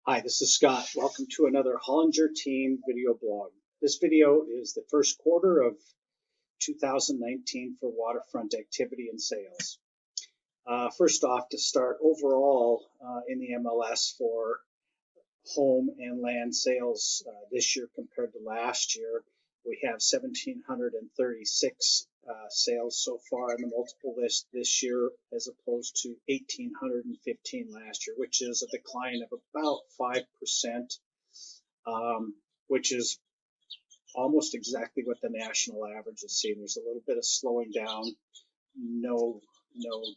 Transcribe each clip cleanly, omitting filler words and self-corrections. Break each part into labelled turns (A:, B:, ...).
A: Hi, this is Scott. Welcome to another Hollinger Team video blog. This video is the first quarter of 2019 for waterfront activity and sales. First off, to start overall in the MLS for home and land sales this year compared to last year, we have 1,736 sales so far in the multiple list this year as opposed to 1,815 last year, which is a decline of about 5%, which is almost exactly what the national average is seeing. There's a little bit of slowing down, no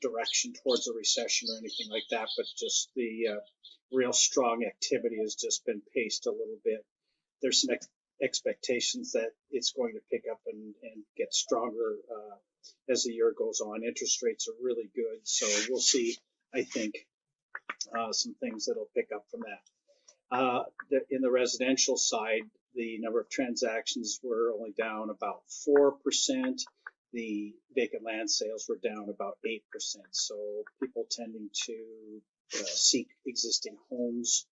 A: direction towards a recession or anything like that, but just the real strong activity has just been paced a little bit. There's some expectations that it's going to pick up and get stronger as the year goes on. Interest rates are really good, so we'll see, I think, some things that'll pick up from that. In the residential side, the number of transactions were only down about 4%. The vacant land sales were down about 8%. So people tending to seek existing homes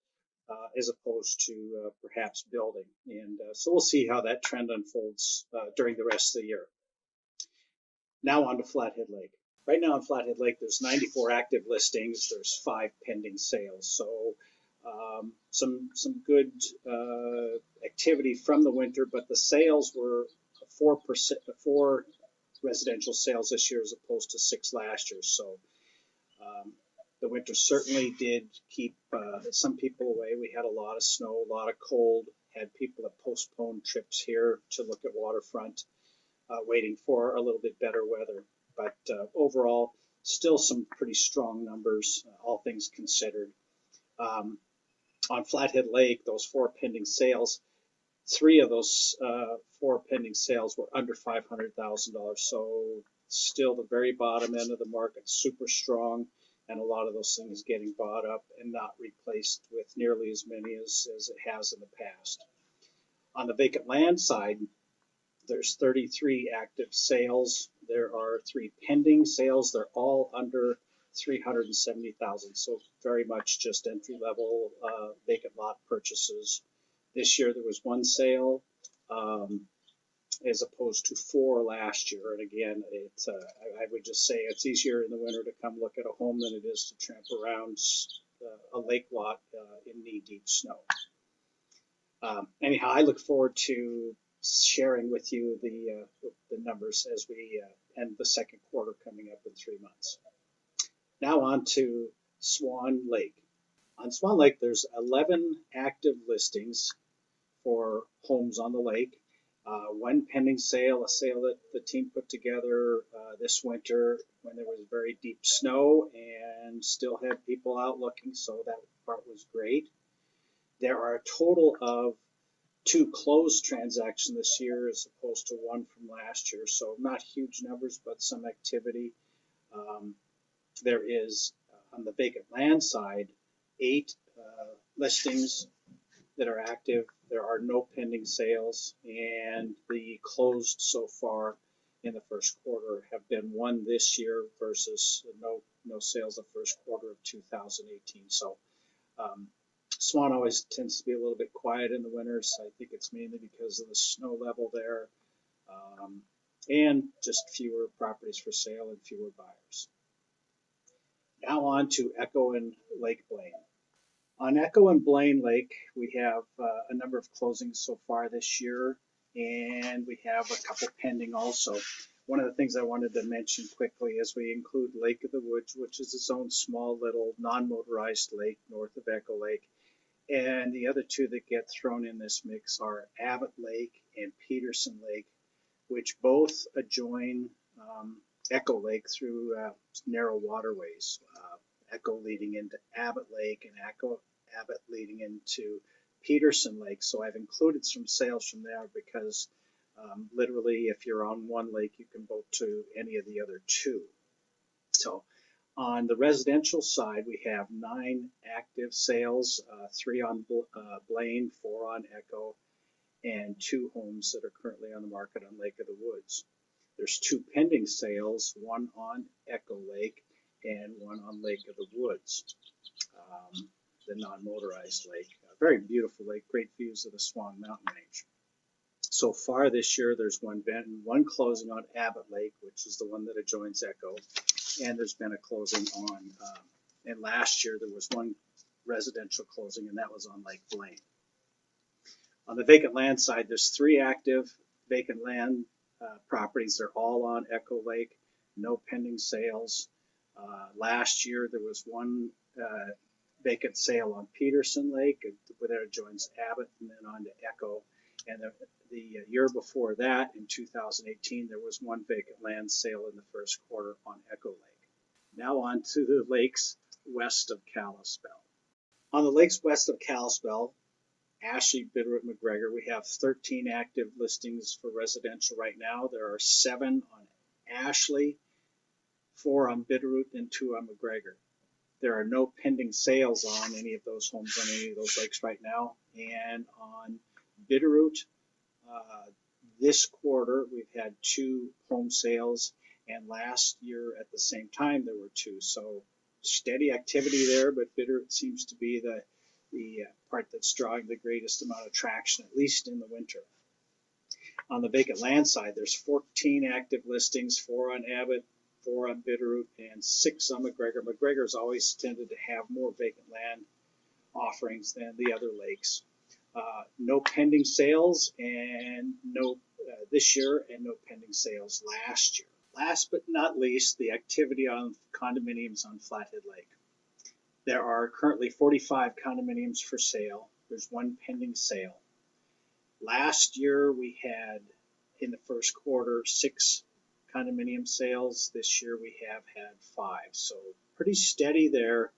A: as opposed to perhaps building. And so we'll see how that trend unfolds during the rest of the year. Now on to Flathead Lake. Right now in Flathead Lake, there's 94 active listings. There's 5 pending sales. So some good activity from the winter, but the sales were 4% residential sales this year as opposed to 6 last year. So the winter certainly did keep some people away. We had a lot of snow, a lot of cold, had people that postponed trips here to look at waterfront, waiting for a little bit better weather. But overall, still some pretty strong numbers, all things considered. On Flathead Lake, those 4 pending sales, 3 of those 4 pending sales were under $500,000. So still the very bottom end of the market, super strong, and a lot of those things getting bought up and not replaced with nearly as many as it has in the past. On the vacant land side, there's 33 active sales. There are 3 pending sales. They're all under $370,000, so very much just entry-level vacant lot purchases. This year there was 1 sale as opposed to 4 last year. And again, I would just say it's easier in the winter to come look at a home than it is to tramp around a lake lot in knee-deep snow. Anyhow, I look forward to sharing with you the numbers as we end the second quarter coming up in 3 months. Now on to Swan Lake. On Swan Lake, there's 11 active listings for homes on the lake. 1 pending sale, a sale that the team put together this winter when there was very deep snow and still had people out looking, so that part was great. There are a total of 2 closed transactions this year as opposed to 1 from last year, so not huge numbers, but some activity. There is, on the vacant land side, 8 listings that are active. There are no pending sales, and the closed so far in the first quarter have been 1 this year versus no sales the first quarter of 2018. So Swan always tends to be a little bit quiet in the winters. I think it's mainly because of the snow level there and just fewer properties for sale and fewer buyers. Now on to Echo and Lake Blaine. On Echo and Blaine Lake, we have a number of closings so far this year, and we have a couple pending also. One of the things I wanted to mention quickly is we include Lake of the Woods, which is its own small little non-motorized lake north of Echo Lake. And the other 2 that get thrown in this mix are Abbott Lake and Peterson Lake, which both adjoin Echo Lake through narrow waterways. Echo leading into Abbott Lake and Abbott leading into Peterson Lake. So I've included some sales from there because literally if you're on one lake, you can boat to any of the other 2. So on the residential side, we have 9 active sales, 3 on Blaine, 4 on Echo, and 2 homes that are currently on the market on Lake of the Woods. There's 2 pending sales, 1 on Echo Lake and 1 on Lake of the Woods. the non-motorized lake. A very beautiful lake, great views of the Swan Mountain Range. So far this year, there's one closing on Abbott Lake, which is the one that adjoins Echo, and there's been a closing on, and last year there was one residential closing, and that was on Lake Blaine. On the vacant land side, there's 3 active vacant land properties. They're all on Echo Lake, no pending sales. Last year there was one vacant sale on Peterson Lake, where that adjoins Abbott, and then on to Echo. And the year before that, in 2018, there was one vacant land sale in the first quarter on Echo Lake. Now on to the lakes west of Kalispell. On the lakes west of Kalispell, Ashley, Bitterroot, McGregor, we have 13 active listings for residential right now. There are 7 on Ashley, 4 on Bitterroot, and 2 on McGregor. There are no pending sales on any of those homes on any of those lakes right now. And on Bitterroot, this quarter we've had 2 home sales, and last year at the same time there were 2. So steady activity there, but Bitterroot seems to be the part that's drawing the greatest amount of traction, at least in the winter. On the vacant land side, there's 14 active listings, 4 on Abbott, 4 on Bitterroot, and 6 on McGregor. McGregor's always tended to have more vacant land offerings than the other lakes. No pending sales and no this year, and no pending sales last year. Last but not least, the activity on condominiums on Flathead Lake. There are currently 45 condominiums for sale. There's 1 pending sale. Last year we had, in the first quarter, 6 condominium sales. This year we have had 5. So pretty steady there.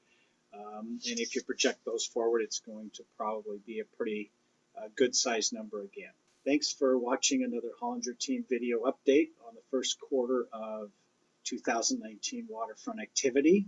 A: And if you project those forward, it's going to probably be a pretty good size number again. Thanks for watching another Hollinger Team video update on the first quarter of 2019 waterfront activity.